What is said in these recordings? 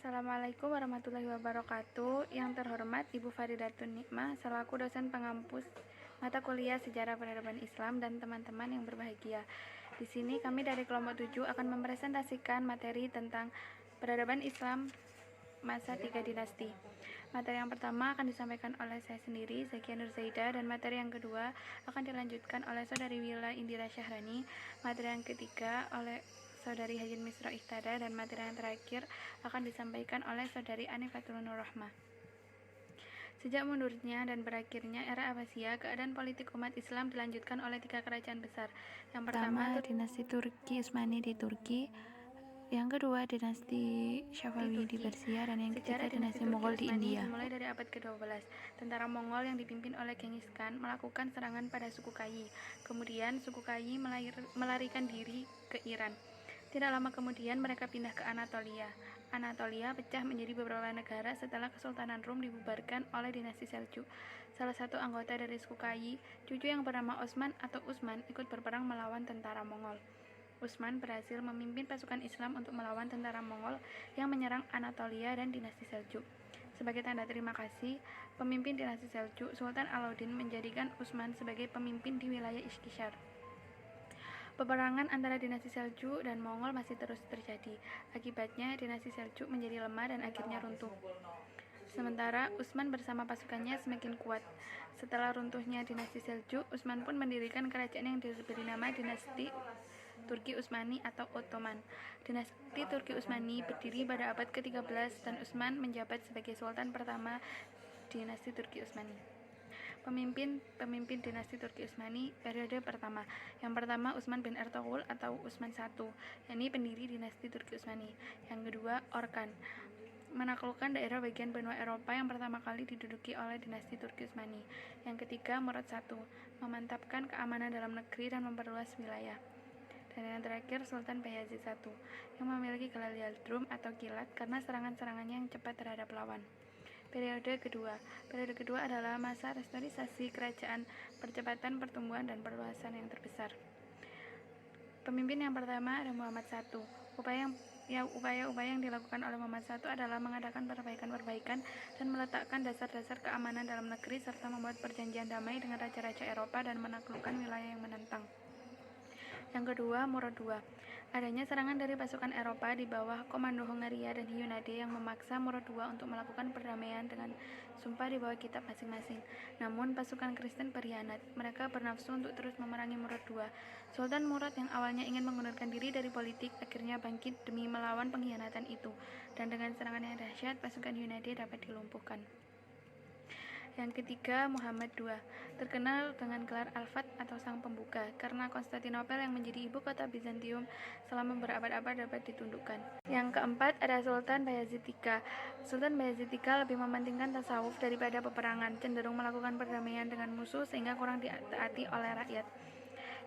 Assalamualaikum warahmatullahi wabarakatuh. Yang terhormat Ibu Faridatun Nikmah selaku dosen pengampus mata kuliah Sejarah Peradaban Islam dan teman-teman yang berbahagia. Di sini kami dari kelompok 7 akan mempresentasikan materi tentang peradaban Islam masa 3 dinasti. Materi yang pertama akan disampaikan oleh saya sendiri, Zakia Nur Zaida, dan materi yang kedua akan dilanjutkan oleh Saudari Wila Indira Syahrani, materi yang ketiga oleh Saudari Hajin Misro Ihtada, dan materi yang terakhir akan disampaikan oleh Saudari Anifatul Nur Rahmah. Sejak mundurnya dan berakhirnya era Abbasiyah, keadaan politik umat Islam dilanjutkan oleh 3 kerajaan besar. Yang pertama, dinasti Turki Utsmani di Turki, yang kedua dinasti Syafawi di Persia, dan yang ketiga dinasti Mongol di India. Dimulai dari abad ke-12, tentara Mongol yang dipimpin oleh Genghis Khan melakukan serangan pada suku Kayi. Kemudian suku Kayi melarikan diri ke Iran. Tidak lama kemudian mereka pindah ke Anatolia. Anatolia pecah menjadi beberapa negara setelah Kesultanan Rum dibubarkan oleh dinasti Seljuk. Salah satu anggota dari suku Kayi, cucu yang bernama Osman atau Usman, ikut berperang melawan tentara Mongol. Usman berhasil memimpin pasukan Islam untuk melawan tentara Mongol yang menyerang Anatolia dan dinasti Seljuk. Sebagai tanda terima kasih, pemimpin dinasti Seljuk, Sultan Alauddin, menjadikan Usman sebagai pemimpin di wilayah Iskishar. Peperangan antara dinasti Seljuk dan Mongol masih terus terjadi. Akibatnya, dinasti Seljuk menjadi lemah dan akhirnya runtuh. Sementara Utsman bersama pasukannya semakin kuat. Setelah runtuhnya dinasti Seljuk, Utsman pun mendirikan kerajaan yang diberi nama dinasti Turki Utsmani atau Ottoman. Dinasti Turki Utsmani berdiri pada abad ke-13 dan Utsman menjabat sebagai sultan pertama dinasti Turki Utsmani. Pemimpin dinasti Turki Utsmani periode pertama. Yang pertama Utsman bin Ertugrul atau Utsman I, yakni pendiri dinasti Turki Utsmani. Yang kedua Orkan, menaklukkan daerah bagian benua Eropa yang pertama kali diduduki oleh dinasti Turki Utsmani. Yang ketiga Murad I, memantapkan keamanan dalam negeri dan memperluas wilayah. Dan yang terakhir Sultan Bayezid I, yang memiliki gelar Yaldrum atau kilat karena serangan-serangannya yang cepat terhadap lawan. Periode kedua adalah masa restorisasi kerajaan, percepatan pertumbuhan dan perluasan yang terbesar. Pemimpin yang pertama adalah Muhammad I. Upaya-upaya yang dilakukan oleh Muhammad I adalah mengadakan perbaikan-perbaikan dan meletakkan dasar-dasar keamanan dalam negeri serta membuat perjanjian damai dengan raja-raja Eropa dan menaklukkan wilayah yang menentang. Yang kedua, Murad II. Adanya serangan dari pasukan Eropa di bawah komando Hongaria dan Hyundai yang memaksa Murad II untuk melakukan perdamaian dengan sumpah di bawah kitab masing-masing. Namun pasukan Kristen berkhianat. Mereka bernafsu untuk terus memerangi Murad II. Sultan Murad yang awalnya ingin mengundurkan diri dari politik akhirnya bangkit demi melawan pengkhianatan itu. Dan dengan serangan yang dahsyat, pasukan Hyundai dapat dilumpuhkan. Yang ketiga, Muhammad II, terkenal dengan gelar Al-Fath atau Sang Pembuka, karena Konstantinopel yang menjadi ibu kota Bizantium selama berabad-abad dapat ditundukkan. Yang keempat ada Sultan Bayezid III. Sultan Bayezid III lebih mementingkan tasawuf daripada peperangan, cenderung melakukan perdamaian dengan musuh sehingga kurang ditaati oleh rakyat.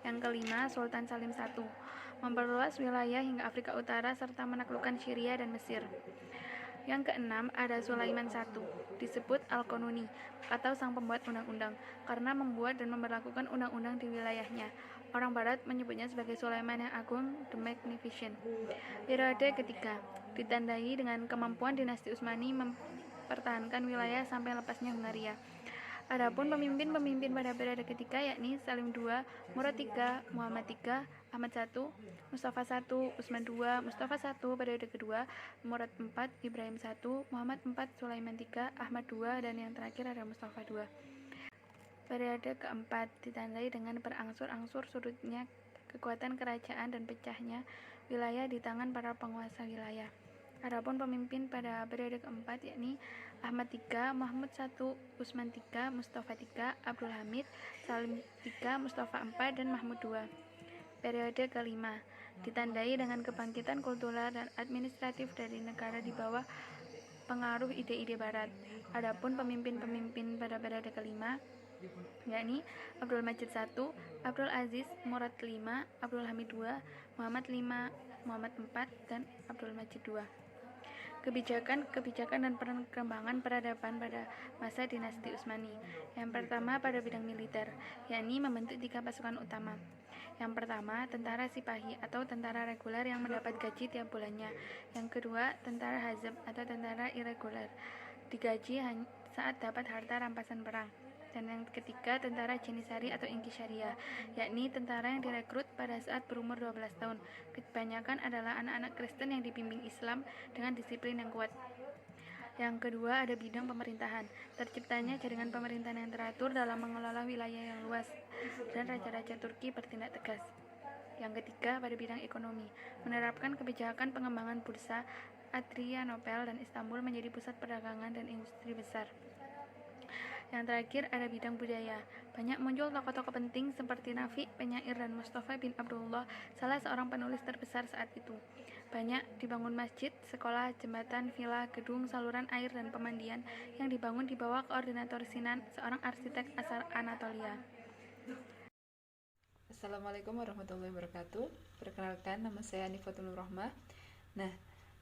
Yang kelima, Sultan Salim I, memperluas wilayah hingga Afrika Utara serta menaklukkan Syria dan Mesir. Yang keenam ada Sulaiman I, disebut Al-Qanuni atau Sang Pembuat Undang-Undang karena membuat dan memberlakukan undang-undang di wilayahnya. Orang Barat menyebutnya sebagai Sulaiman yang Agung, the Magnificent. Periode ketiga ditandai dengan kemampuan dinasti Utsmani mempertahankan wilayah sampai lepasnya Hungaria. Adapun pemimpin-pemimpin pada periode ketiga yakni Salim II, Murad III, Muhammad III, Ahmad I, Mustafa I, Utsman II, Mustafa I periode kedua, Murad IV, Ibrahim I, Muhammad IV, Sulaiman III, Ahmad II, dan yang terakhir ada Mustafa II. Periode keempat ditandai dengan berangsur-angsur surutnya kekuatan kerajaan dan pecahnya wilayah di tangan para penguasa wilayah. Adapun pemimpin pada periode keempat yakni Ahmad III, Mahmud I, Utsman III, Mustafa III, Abdul Hamid, Salim III, Mustafa IV, dan Mahmud II. Periode kelima ditandai dengan kebangkitan kultural dan administratif dari negara di bawah pengaruh ide-ide Barat. Adapun pemimpin-pemimpin pada periode kelima yakni Abdul Majid I, Abdul Aziz, Murad V, Abdul Hamid II, Muhammad V, Muhammad IV, dan Abdul Majid II. Kebijakan dan perkembangan peradaban pada masa dinasti Utsmani. Yang pertama pada bidang militer, yakni membentuk 3 pasukan utama. Yang pertama, tentara Sipahi atau tentara reguler yang mendapat gaji tiap bulannya. Yang kedua, tentara Hazab atau tentara irreguler, digaji saat dapat harta rampasan perang. Dan yang ketiga, tentara Janisari atau Inkisyariah, yakni tentara yang direkrut pada saat berumur 12 tahun. Kebanyakan adalah anak-anak Kristen yang dibimbing Islam dengan disiplin yang kuat. Yang kedua, ada bidang pemerintahan. Terciptanya jaringan pemerintahan yang teratur dalam mengelola wilayah yang luas, dan raja-raja Turki bertindak tegas. Yang ketiga, pada bidang ekonomi, menerapkan kebijakan pengembangan bursa Adrianopel dan Istanbul menjadi pusat perdagangan dan industri besar. Yang terakhir, ada bidang budaya. Banyak muncul tokoh-tokoh penting seperti Nafi, penyair, dan Mustafa bin Abdullah, salah seorang penulis terbesar saat itu. Banyak dibangun masjid, sekolah, jembatan, villa, gedung, saluran air, dan pemandian yang dibangun di bawah koordinator Sinan, seorang arsitek asal Anatolia. Assalamualaikum warahmatullahi wabarakatuh. Perkenalkan, nama saya Anifatul Rohmah. Nah,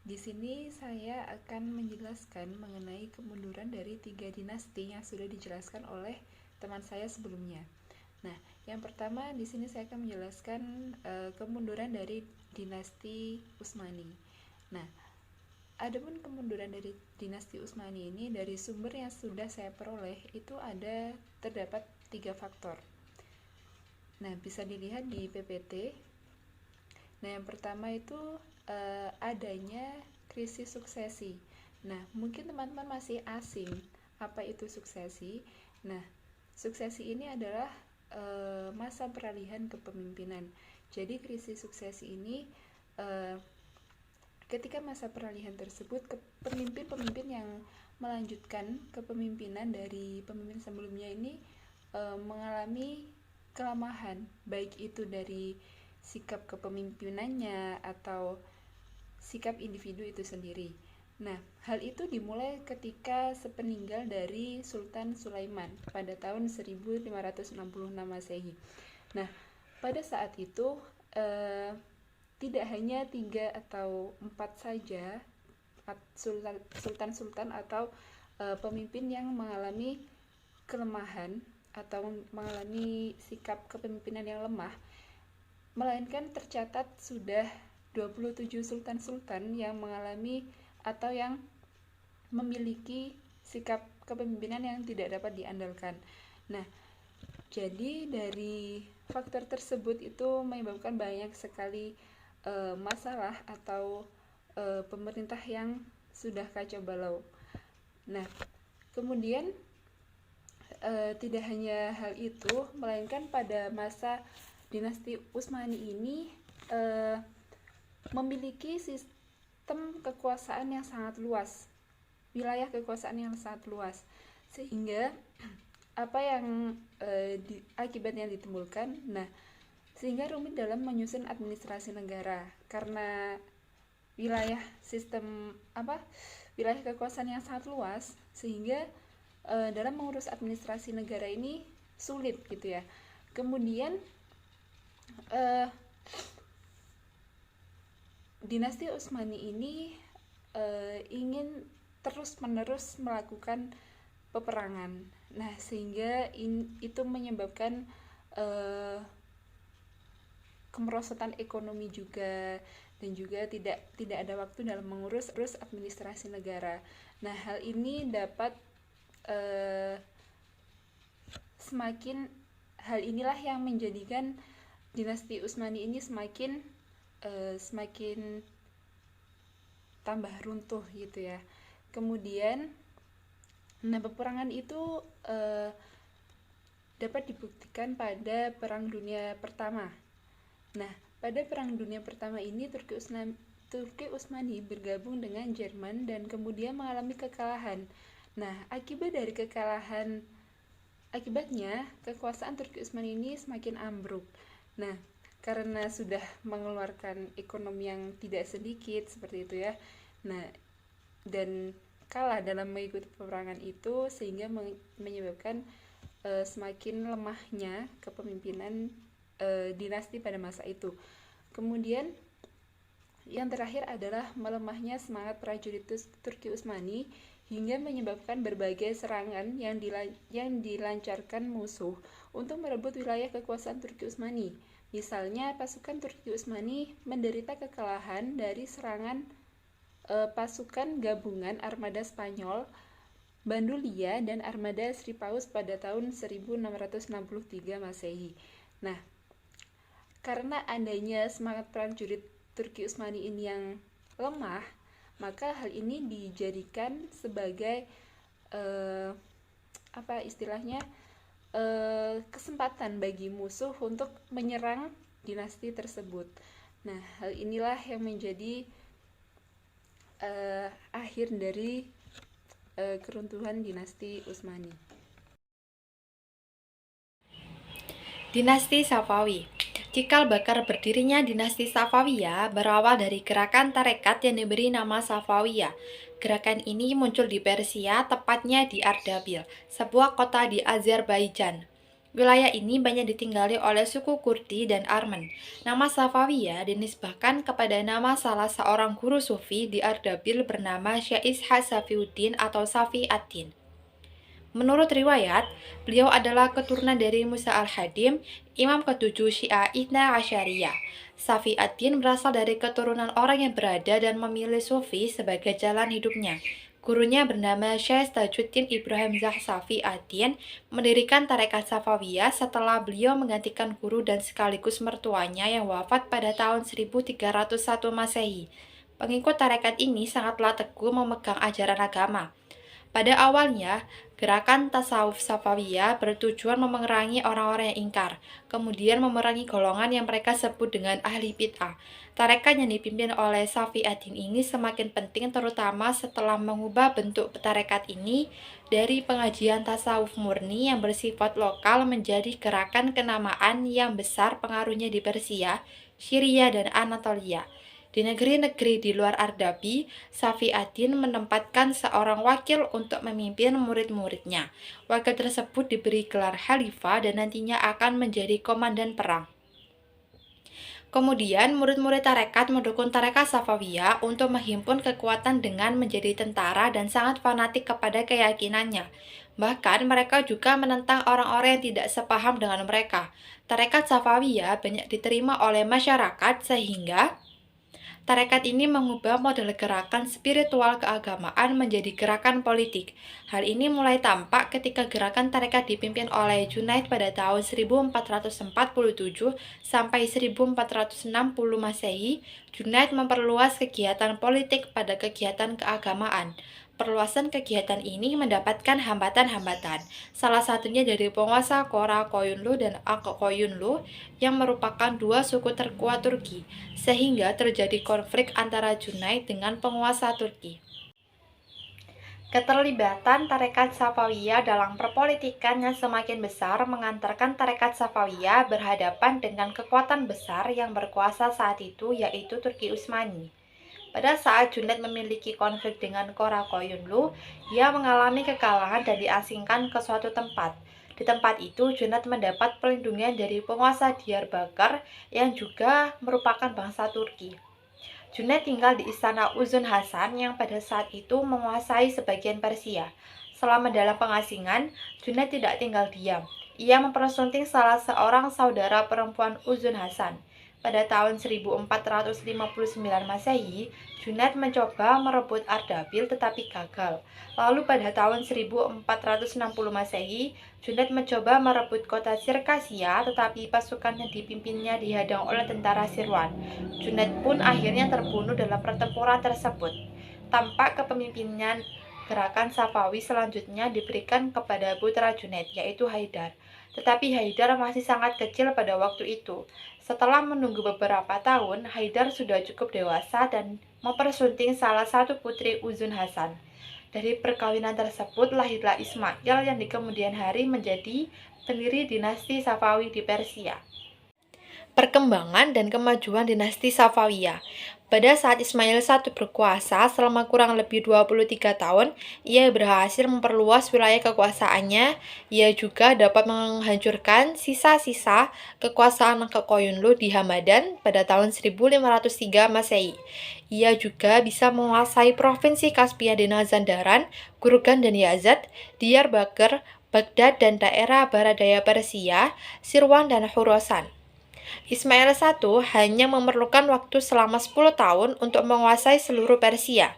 di sini saya akan menjelaskan mengenai kemunduran dari 3 dinasti yang sudah dijelaskan oleh teman saya sebelumnya. Nah, yang pertama di sini saya akan menjelaskan kemunduran dari dinasti Utsmani. Nah, adapun kemunduran dari dinasti Utsmani ini dari sumber yang sudah saya peroleh itu terdapat 3 faktor. Nah, bisa dilihat di PPT. Nah, yang pertama itu adanya krisis suksesi. Nah, mungkin teman-teman masih asing apa itu suksesi. Nah, suksesi ini adalah masa peralihan kepemimpinan. Jadi krisis suksesi ini ketika masa peralihan tersebut, pemimpin-pemimpin yang melanjutkan kepemimpinan dari pemimpin sebelumnya ini mengalami kelemahan, baik itu dari sikap kepemimpinannya atau sikap individu itu sendiri. Nah, hal itu dimulai ketika sepeninggal dari Sultan Sulaiman pada tahun 1566 Masehi. Nah, pada saat itu tidak hanya 3 atau 4 saja sultan-sultan atau pemimpin yang mengalami kelemahan atau mengalami sikap kepemimpinan yang lemah, melainkan tercatat sudah 27 sultan-sultan yang mengalami atau yang memiliki sikap kepemimpinan yang tidak dapat diandalkan. Nah, jadi dari faktor tersebut itu menyebabkan banyak sekali masalah atau pemerintah yang sudah kacau balau. Nah, kemudian tidak hanya hal itu, melainkan pada masa dinasti Utsmani ini memiliki sistem kekuasaan yang sangat luas, wilayah kekuasaan yang sangat luas, sehingga apa yang akibat yang ditimbulkan, sehingga rumit dalam menyusun administrasi negara karena wilayah kekuasaan yang sangat luas, sehingga dalam mengurus administrasi negara ini sulit gitu ya. Kemudian dinasti Utsmani ini ingin terus-menerus melakukan peperangan. Nah, sehingga itu menyebabkan kemerosotan ekonomi juga, dan juga tidak ada waktu dalam mengurus administrasi negara. Nah, hal ini dapat hal inilah yang menjadikan dinasti Utsmani ini semakin tambah runtuh gitu ya. Kemudian peperangan itu dapat dibuktikan pada Perang Dunia Pertama. Nah, pada Perang Dunia Pertama ini Turki Utsmani bergabung dengan Jerman dan kemudian mengalami kekalahan. Nah, akibatnya kekuasaan Turki Utsmani ini semakin ambruk. Nah, karena sudah mengeluarkan ekonomi yang tidak sedikit seperti itu ya. Nah, dan kalah dalam mengikuti peperangan itu, sehingga menyebabkan semakin lemahnya kepemimpinan dinasti pada masa itu. Kemudian yang terakhir adalah melemahnya semangat prajurit Turki Utsmani hingga menyebabkan berbagai serangan yang dilancarkan musuh untuk merebut wilayah kekuasaan Turki Utsmani. Misalnya, pasukan Turki Utsmani menderita kekalahan dari serangan pasukan gabungan armada Spanyol, Bandulia, dan armada Sri Paus pada tahun 1663 Masehi. Nah, karena adanya semangat prajurit Turki Utsmani ini yang lemah, maka hal ini dijadikan sebagai kesempatan bagi musuh untuk menyerang dinasti tersebut. Nah, hal inilah yang menjadi akhir dari keruntuhan dinasti Utsmani. Dinasti Safawi. Cikal bakal berdirinya dinasti Safawiyah berawal dari gerakan tarekat yang diberi nama Safawiyah. Gerakan ini muncul di Persia, tepatnya di Ardabil, sebuah kota di Azerbaijan. Wilayah ini banyak ditinggali oleh suku Kurdi dan Armen. Nama Safawiyah dinisbahkan kepada nama salah seorang guru sufi di Ardabil bernama Syekh Ishaq Safiuddin atau Safi ad-Din. Menurut riwayat, beliau adalah keturunan dari Musa al-Hadim, imam ketujuh Syiah Ithna Asyariyah. Safi ad-Din berasal dari keturunan orang yang berada dan memilih sufi sebagai jalan hidupnya. Gurunya bernama Syekh Tajuddin Ibrahim Zah Safi ad-Din mendirikan tarekat Safawiyah setelah beliau menggantikan guru dan sekaligus mertuanya yang wafat pada tahun 1301 Masehi. Pengikut tarekat ini sangatlah teguh memegang ajaran agama. Pada awalnya, gerakan tasawuf Safawiyah bertujuan memerangi orang-orang yang ingkar, kemudian memerangi golongan yang mereka sebut dengan ahli bid'ah. Tarekat yang dipimpin oleh Safi ad-Din ini semakin penting terutama setelah mengubah bentuk tarekat ini dari pengajian tasawuf murni yang bersifat lokal menjadi gerakan kenamaan yang besar pengaruhnya di Persia, Syria, dan Anatolia. Di negeri-negeri di luar Ardabil, Safi ad-Din menempatkan seorang wakil untuk memimpin murid-muridnya. Wakil tersebut diberi gelar khalifah dan nantinya akan menjadi komandan perang. Kemudian, murid-murid tarekat mendukung tarekat Safawiyah untuk menghimpun kekuatan dengan menjadi tentara dan sangat fanatik kepada keyakinannya. Bahkan, mereka juga menentang orang-orang yang tidak sepaham dengan mereka. Tarekat Safawiyah banyak diterima oleh masyarakat sehingga tarekat ini mengubah model gerakan spiritual keagamaan menjadi gerakan politik. Hal ini mulai tampak ketika gerakan tarekat dipimpin oleh Junaid pada tahun 1447 sampai 1460 Masehi. Junaid memperluas kegiatan politik pada kegiatan keagamaan. Perluasan kegiatan ini mendapatkan hambatan-hambatan, salah satunya dari penguasa Kora Koyunlu dan Ak Koyunlu yang merupakan dua suku terkuat Turki, sehingga terjadi konflik antara Junaid dengan penguasa Turki. Keterlibatan tarekat Safawiyah dalam perpolitikan yang semakin besar mengantarkan tarekat Safawiyah berhadapan dengan kekuatan besar yang berkuasa saat itu, yaitu Turki Utsmani. Pada saat Junaid memiliki konflik dengan Kora Koyunlu, ia mengalami kekalahan dan diasingkan ke suatu tempat. Di tempat itu, Junaid mendapat perlindungan dari penguasa Diyarbakir yang juga merupakan bangsa Turki. Junaid tinggal di istana Uzun Hasan yang pada saat itu menguasai sebagian Persia. Selama dalam pengasingan, Junaid tidak tinggal diam. Ia mempersunting salah seorang saudara perempuan Uzun Hasan. Pada tahun 1459 Masehi, Junaid mencoba merebut Ardabil tetapi gagal. Lalu pada tahun 1460 Masehi, Junaid mencoba merebut kota Sirkasia tetapi pasukan yang dipimpinnya dihadang oleh tentara Sirwan. Junaid pun akhirnya terbunuh dalam pertempuran tersebut. Tampak kepemimpinan gerakan Safawi selanjutnya diberikan kepada putra Junaid, yaitu Haidar. Tetapi Haidar masih sangat kecil pada waktu itu. Setelah menunggu beberapa tahun, Haidar sudah cukup dewasa dan mempersunting salah satu putri Uzun Hasan. Dari perkawinan tersebut lahirlah Ismail yang di kemudian hari menjadi pendiri dinasti Safawi di Persia. Perkembangan dan kemajuan dinasti Safawiyah. Pada saat Ismail I berkuasa selama kurang lebih 23 tahun, ia berhasil memperluas wilayah kekuasaannya. Ia juga dapat menghancurkan sisa-sisa kekuasaan Koyunlu di Hamadan pada tahun 1503 Masehi. Ia juga bisa menguasai provinsi Kaspia di Mazandaran, Gurgan dan Yazd, Diyarbakir, Baghdad dan daerah barat daya Persia, Sirwan dan Khorasan. Ismail I hanya memerlukan waktu selama 10 tahun untuk menguasai seluruh Persia.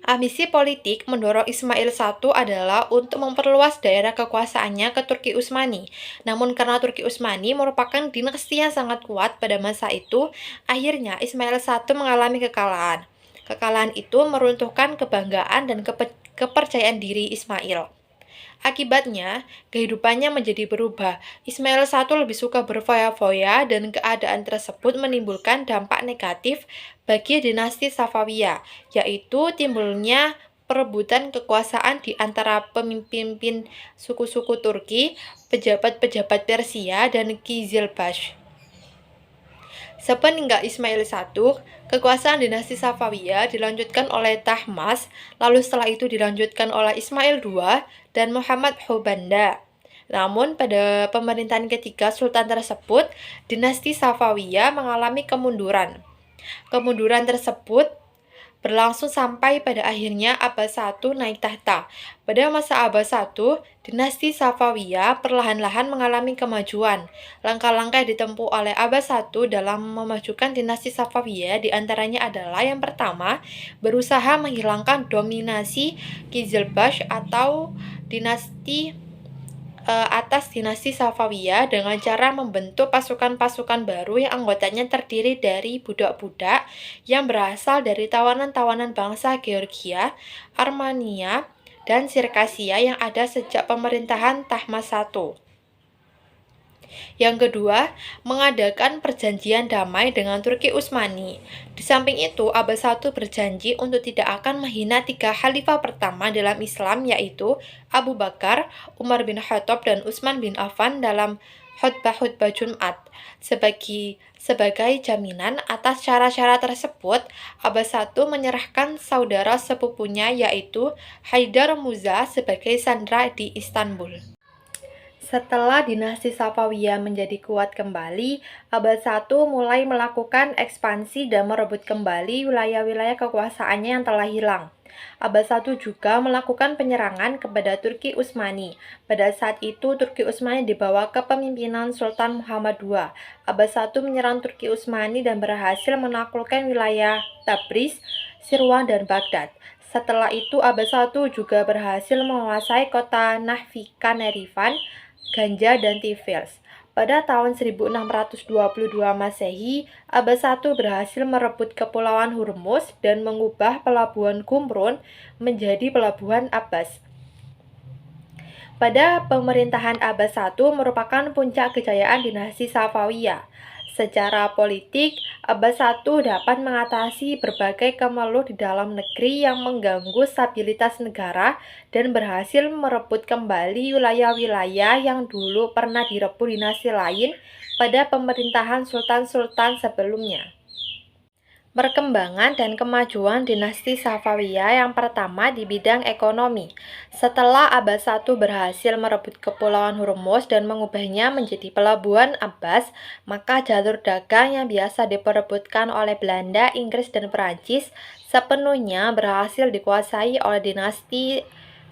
Ambisi politik mendorong Ismail I adalah untuk memperluas daerah kekuasaannya ke Turki Utsmani. Namun karena Turki Utsmani merupakan dinasti yang sangat kuat pada masa itu, akhirnya Ismail I mengalami kekalahan. Kekalahan itu meruntuhkan kebanggaan dan kepercayaan diri Ismail. Akibatnya, kehidupannya menjadi berubah. Ismail I lebih suka berfoya-foya dan keadaan tersebut menimbulkan dampak negatif bagi dinasti Safawiyah, yaitu timbulnya perebutan kekuasaan di antara pemimpin suku-suku Turki, pejabat-pejabat Persia, dan Qizilbash. Sepeninggal Ismail I, kekuasaan dinasti Safawiyah dilanjutkan oleh Tahmasp, lalu setelah itu dilanjutkan oleh Ismail II dan Muhammad Hubanda. Namun pada pemerintahan ketiga sultan tersebut, dinasti Safawiyah mengalami kemunduran. Kemunduran tersebut berlangsung sampai pada akhirnya Abbas I naik tahta. Pada masa Abbas I, dinasti Safawiyah perlahan-lahan mengalami kemajuan. Langkah-langkah yang ditempuh oleh Abbas I dalam memajukan dinasti Safawiyah diantaranya adalah yang pertama, berusaha menghilangkan dominasi Qizilbash atau dinasti atas dinasti Safawiyah dengan cara membentuk pasukan-pasukan baru yang anggotanya terdiri dari budak-budak yang berasal dari tawanan-tawanan bangsa Georgia, Armenia, dan Sirkasia yang ada sejak pemerintahan Tahmasp I. Yang kedua, mengadakan perjanjian damai dengan Turki Utsmani. Di samping itu, Abbas I berjanji untuk tidak akan menghina 3 khalifah pertama dalam Islam, yaitu Abu Bakar, Umar bin Khattab, dan Utsman bin Affan dalam khutbah-khutbah Jumat. Sebagai jaminan atas syarat-syarat tersebut, Abbas I menyerahkan saudara sepupunya yaitu Haidar Muza sebagai sandera di Istanbul. Setelah dinasti Safawiyah menjadi kuat kembali, Abbas I mulai melakukan ekspansi dan merebut kembali wilayah-wilayah kekuasaannya yang telah hilang. Abbas I juga melakukan penyerangan kepada Turki Utsmani. Pada saat itu, Turki Utsmani dibawa kepemimpinan Sultan Muhammad II. Abbas I menyerang Turki Utsmani dan berhasil menaklukkan wilayah Tabriz, Sirwan, dan Baghdad. Setelah itu, Abbas I juga berhasil menguasai kota Nahfika Nerivan, Ganja, dan Tiflis. Pada tahun 1622 Masehi, Abbas I berhasil merebut Kepulauan Hormuz dan mengubah pelabuhan Qumrun menjadi pelabuhan Abbas. Pada pemerintahan Abbas I merupakan puncak kejayaan dinasti Safawiyah. Secara politik, Abbas I dapat mengatasi berbagai kemeluh di dalam negeri yang mengganggu stabilitas negara dan berhasil merebut kembali wilayah-wilayah yang dulu pernah direbut dinasti lain pada pemerintahan sultan-sultan sebelumnya. Perkembangan dan kemajuan dinasti Safawiyah yang pertama di bidang ekonomi. Setelah Abbas I berhasil merebut Kepulauan Hormuz dan mengubahnya menjadi pelabuhan Abbas, maka jalur dagang yang biasa diperebutkan oleh Belanda, Inggris, dan Perancis sepenuhnya berhasil dikuasai oleh dinasti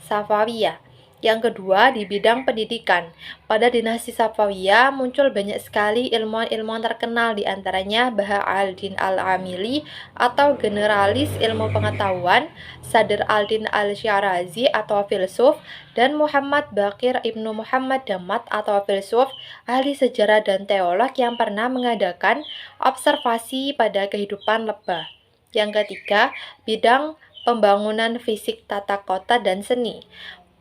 Safawiyah. Yang kedua, di bidang pendidikan. Pada dinasti Safawiyah muncul banyak sekali ilmuwan-ilmuwan terkenal, diantaranya Baha al-Din al-Amili atau generalis ilmu pengetahuan, Sadr al-Din al-Syarazi atau filsuf, dan Muhammad Baqir ibnu Muhammad Damat atau filsuf, ahli sejarah dan teolog yang pernah mengadakan observasi pada kehidupan lebah. Yang ketiga, bidang pembangunan fisik tata kota dan seni.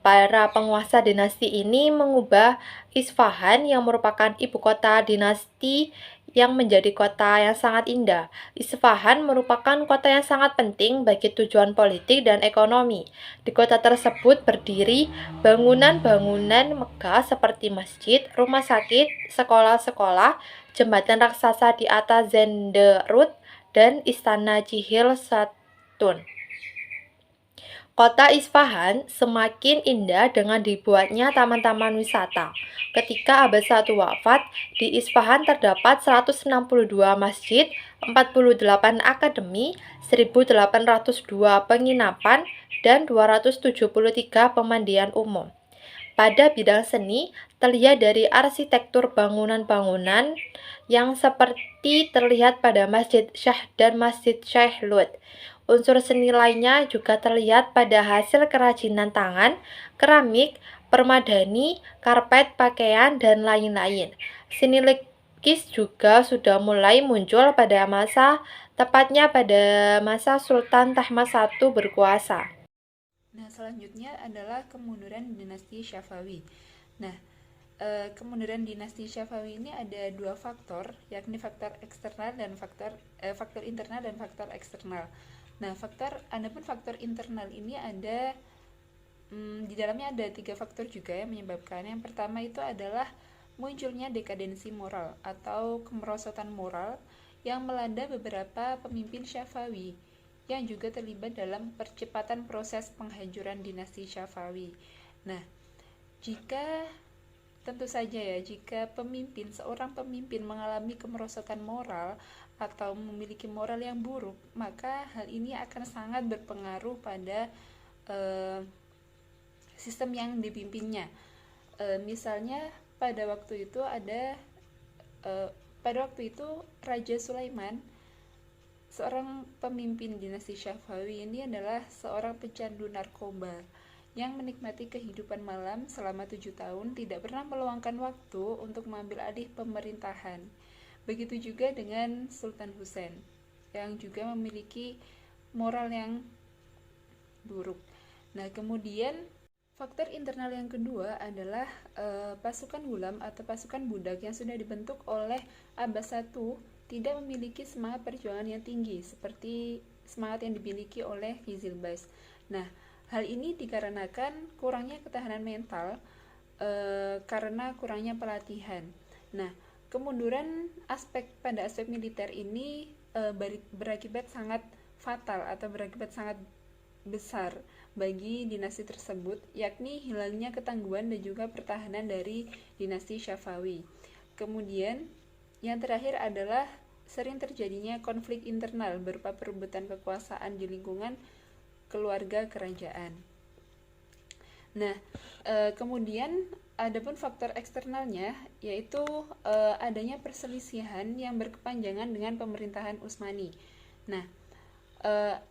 Para penguasa dinasti ini mengubah Isfahan yang merupakan ibu kota dinasti yang menjadi kota yang sangat indah. Isfahan merupakan kota yang sangat penting bagi tujuan politik dan ekonomi. Di kota tersebut berdiri bangunan-bangunan megah seperti masjid, rumah sakit, sekolah-sekolah, jembatan raksasa di atas Zenderut, dan istana Cihil Satun. Kota Isfahan semakin indah dengan dibuatnya taman-taman wisata. Ketika Abbas I wafat, di Isfahan terdapat 162 masjid, 48 akademi, 1802 penginapan, dan 273 pemandian umum. Pada bidang seni, terlihat dari arsitektur bangunan-bangunan yang seperti terlihat pada Masjid Shah dan Masjid Syekh Lut. Unsur seni lainnya juga terlihat pada hasil kerajinan tangan, keramik, permadani, karpet, pakaian, dan lain-lain. Seni lukis juga sudah mulai muncul pada tepatnya pada masa Sultan Tahmasp I berkuasa. Nah, selanjutnya adalah kemunduran dinasti Syafawi. Nah, kemunduran dinasti Syafawi ini ada dua faktor, yakni faktor eksternal dan faktor internal dan faktor eksternal. Nah, adapun faktor internal ini ada di dalamnya ada 3 faktor juga yang menyebabkan. Yang pertama itu adalah munculnya dekadensi moral atau kemerosotan moral yang melanda beberapa pemimpin Syafawi yang juga terlibat dalam percepatan proses penghancuran dinasti Syafawi. Nah, tentu saja jika seorang pemimpin mengalami kemerosotan moral atau memiliki moral yang buruk, maka hal ini akan sangat berpengaruh pada sistem yang dipimpinnya. Misalnya pada waktu itu Raja Sulaiman, seorang pemimpin dinasti Syafawi ini adalah seorang pecandu narkoba yang menikmati kehidupan malam selama 7 tahun, tidak pernah meluangkan waktu untuk mengambil alih pemerintahan. Begitu juga dengan Sultan Husain yang juga memiliki moral yang buruk. Nah, kemudian faktor internal yang kedua adalah pasukan Ghulam atau pasukan budak yang sudah dibentuk oleh Abbas I tidak memiliki semangat perjuangan yang tinggi seperti semangat yang dimiliki oleh Qizilbash. Nah, hal ini dikarenakan kurangnya ketahanan mental karena kurangnya pelatihan. Nah, kemunduran pada aspek militer ini berakibat sangat fatal atau berakibat sangat besar bagi dinasti tersebut, yakni hilangnya ketangguhan dan juga pertahanan dari dinasti Syafawi. Kemudian yang terakhir adalah sering terjadinya konflik internal berupa perebutan kekuasaan di lingkungan keluarga kerajaan. Nah, kemudian adapun faktor eksternalnya yaitu adanya perselisihan yang berkepanjangan dengan pemerintahan Utsmani. Nah,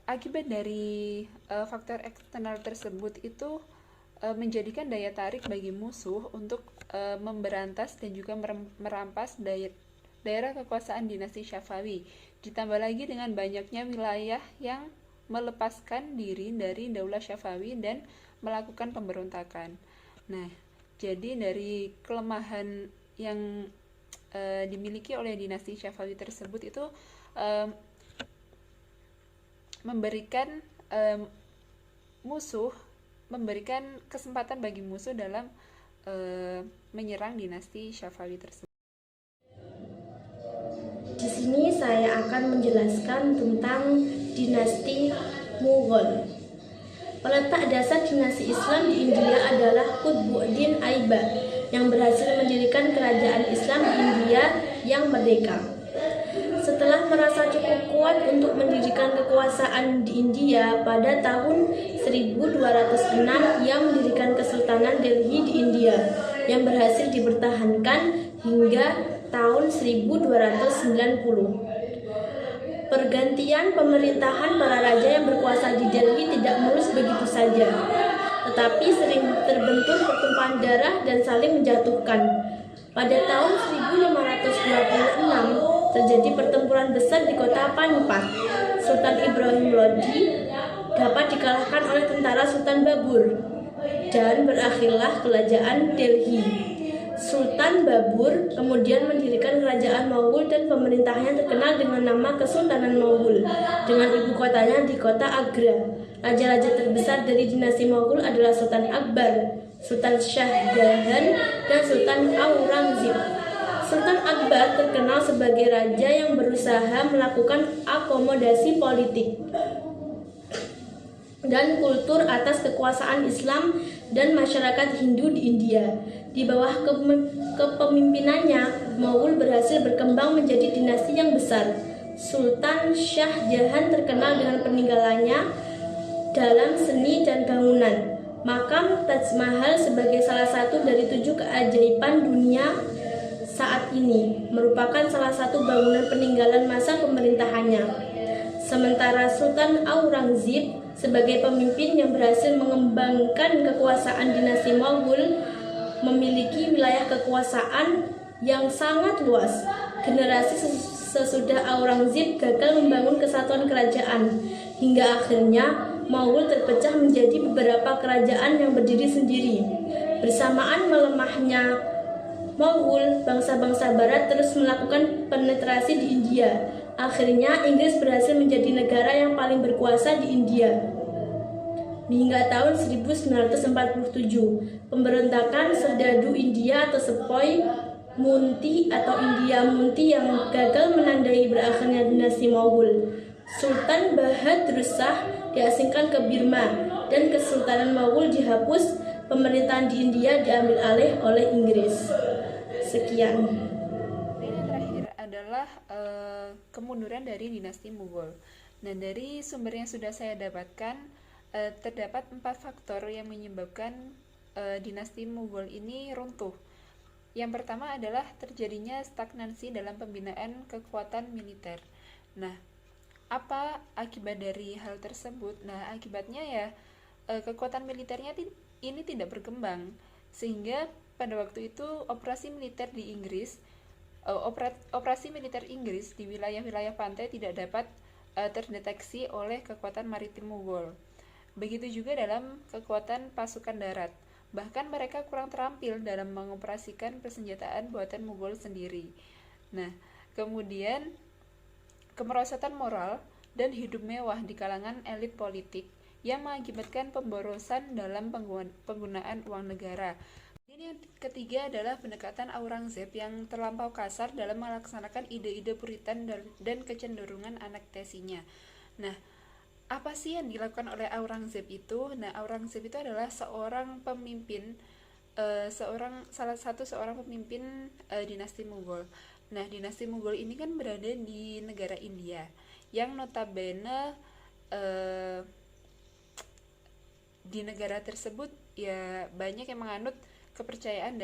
akibat dari faktor eksternal tersebut itu menjadikan daya tarik bagi musuh untuk memberantas dan juga merampas daerah kekuasaan dinasti Syafawi. Ditambah lagi dengan banyaknya wilayah yang melepaskan diri dari Daulah Syafawi dan melakukan pemberontakan. Nah, jadi dari kelemahan yang dimiliki oleh dinasti Syafawi tersebut itu memberikan kesempatan bagi musuh dalam menyerang dinasti Syafawi tersebut. Di sini saya akan menjelaskan tentang dinasti Mughal. Peletak dasar dinasti Islam di India adalah Qutbuddin Aibak yang berhasil mendirikan kerajaan Islam di India yang merdeka. Setelah merasa cukup kuat untuk mendirikan kekuasaan di India, pada tahun 1206 ia mendirikan Kesultanan Delhi di India yang berhasil dipertahankan hingga tahun 1290. Pergantian pemerintahan para raja yang berkuasa di Delhi tidak mulus begitu saja, tetapi sering terbentur pertumpahan darah dan saling menjatuhkan. Pada tahun 1526 terjadi pertempuran besar di kota Panipat. Sultan Ibrahim Lodi dapat dikalahkan oleh tentara Sultan Babur dan berakhirlah kerajaan Delhi. Sultan Babur kemudian mendirikan kerajaan Moghul dan pemerintahnya terkenal dengan nama Kesultanan Moghul dengan ibu kotanya di kota Agra. Raja-raja terbesar dari dinasti Moghul adalah Sultan Akbar, Sultan Shah Jahan, dan Sultan Aurangzeb. Sultan Akbar terkenal sebagai raja yang berusaha melakukan akomodasi politik dan kultur atas kekuasaan Islam dan masyarakat Hindu di India. Di bawah kepemimpinannya, Moghul berhasil berkembang menjadi dinasti yang besar. Sultan Shah Jahan terkenal dengan peninggalannya dalam seni dan bangunan. Makam Taj Mahal sebagai salah satu dari 7 keajaiban dunia saat ini merupakan salah satu bangunan peninggalan masa pemerintahannya. Sementara Sultan Aurangzeb sebagai pemimpin yang berhasil mengembangkan kekuasaan dinasti Mughal memiliki wilayah kekuasaan yang sangat luas. Generasi sesudah Aurangzeb gagal membangun kesatuan kerajaan hingga akhirnya Mughal terpecah menjadi beberapa kerajaan yang berdiri sendiri. Bersamaan melemahnya Mughal, bangsa-bangsa barat terus melakukan penetrasi di India. Akhirnya Inggris berhasil menjadi negara yang paling berkuasa di India. Hingga tahun 1947, pemberontakan Serdadu India atau Sepoy Munti atau India Munti yang gagal menandai berakhirnya dinasti Mughal. Sultan Bahadur Shah diasingkan ke Burma dan Kesultanan Mughal dihapus. Pemerintahan di India diambil alih oleh Inggris. Sekian. Dan yang terakhir adalah kemunduran dari dinasti Mughal. Nah, dari sumber yang sudah saya dapatkan, terdapat 4 faktor yang menyebabkan dinasti Mughal ini runtuh. Yang pertama adalah terjadinya stagnansi dalam pembinaan kekuatan militer. Nah, apa akibat dari hal tersebut? Nah, akibatnya ya kekuatan militernya ini tidak berkembang, sehingga pada waktu itu operasi militer di Inggris, operasi militer Inggris di wilayah-wilayah pantai tidak dapat terdeteksi oleh kekuatan maritim Mughal. Begitu juga dalam kekuatan pasukan darat. Bahkan mereka kurang terampil dalam mengoperasikan persenjataan buatan Mughal sendiri. Nah, kemudian kemerosotan moral dan hidup mewah di kalangan elit politik yang mengakibatkan pemborosan dalam penggunaan uang negara. Yang ketiga adalah pendekatan Aurangzeb yang terlampau kasar dalam melaksanakan ide-ide Puritan dan kecenderungan anektesinya. Nah, apa sih yang dilakukan oleh Aurangzeb itu? Nah, Aurangzeb itu adalah seorang pemimpin, salah satu pemimpin dinasti Mughal. Nah, dinasti Mughal ini kan berada di negara India, yang notabene di negara tersebut ya banyak yang menganut kepercayaan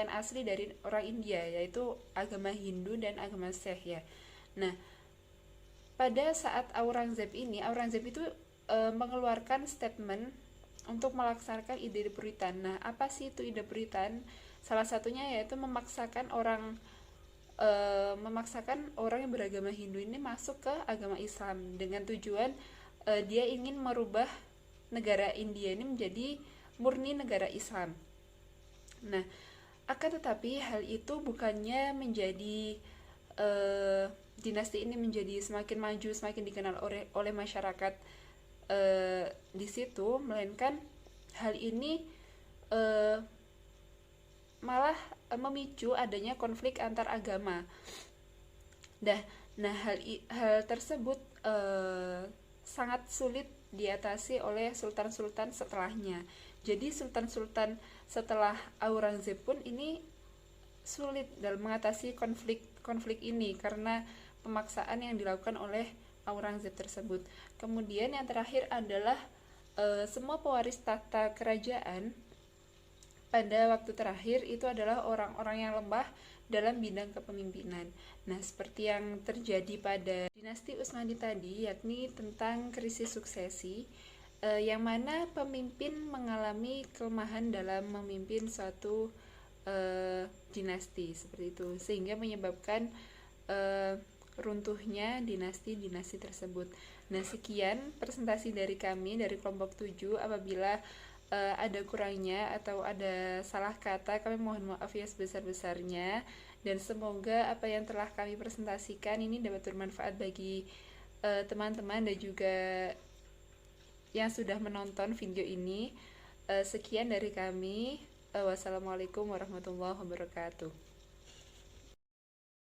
asli dari orang India, yaitu agama Hindu dan agama Sikh ya. Nah, pada saat Aurangzeb itu mengeluarkan statement untuk melaksanakan ide Puritan. Nah, apa sih itu ide Puritan? Salah satunya yaitu memaksakan orang yang beragama Hindu ini masuk ke agama Islam dengan tujuan dia ingin merubah negara India ini menjadi murni negara Islam. Nah, akan tetapi hal itu bukannya menjadi dinasti ini menjadi semakin maju, semakin dikenal oleh masyarakat di situ, melainkan hal ini malah memicu adanya konflik antar agama. Nah, hal tersebut sangat sulit diatasi oleh sultan-sultan setelahnya. Jadi sultan-sultan setelah Aurangzeb pun ini sulit dalam mengatasi konflik ini karena pemaksaan yang dilakukan oleh Aurangzeb tersebut. Kemudian yang terakhir adalah semua pewaris tahta kerajaan pada waktu terakhir itu adalah orang-orang yang lemah dalam bidang kepemimpinan. Nah, seperti yang terjadi pada dinasti Utsmani tadi, yakni tentang krisis suksesi, yang mana pemimpin mengalami kelemahan dalam memimpin suatu dinasti seperti itu, sehingga menyebabkan runtuhnya dinasti-dinasti tersebut. Nah, sekian presentasi dari kami dari kelompok 7. Apabila ada kurangnya atau ada salah kata, kami mohon maaf ya sebesar-besarnya, dan semoga apa yang telah kami presentasikan ini dapat bermanfaat bagi teman-teman dan juga yang sudah menonton video ini. Sekian dari kami. Wassalamualaikum warahmatullahi wabarakatuh.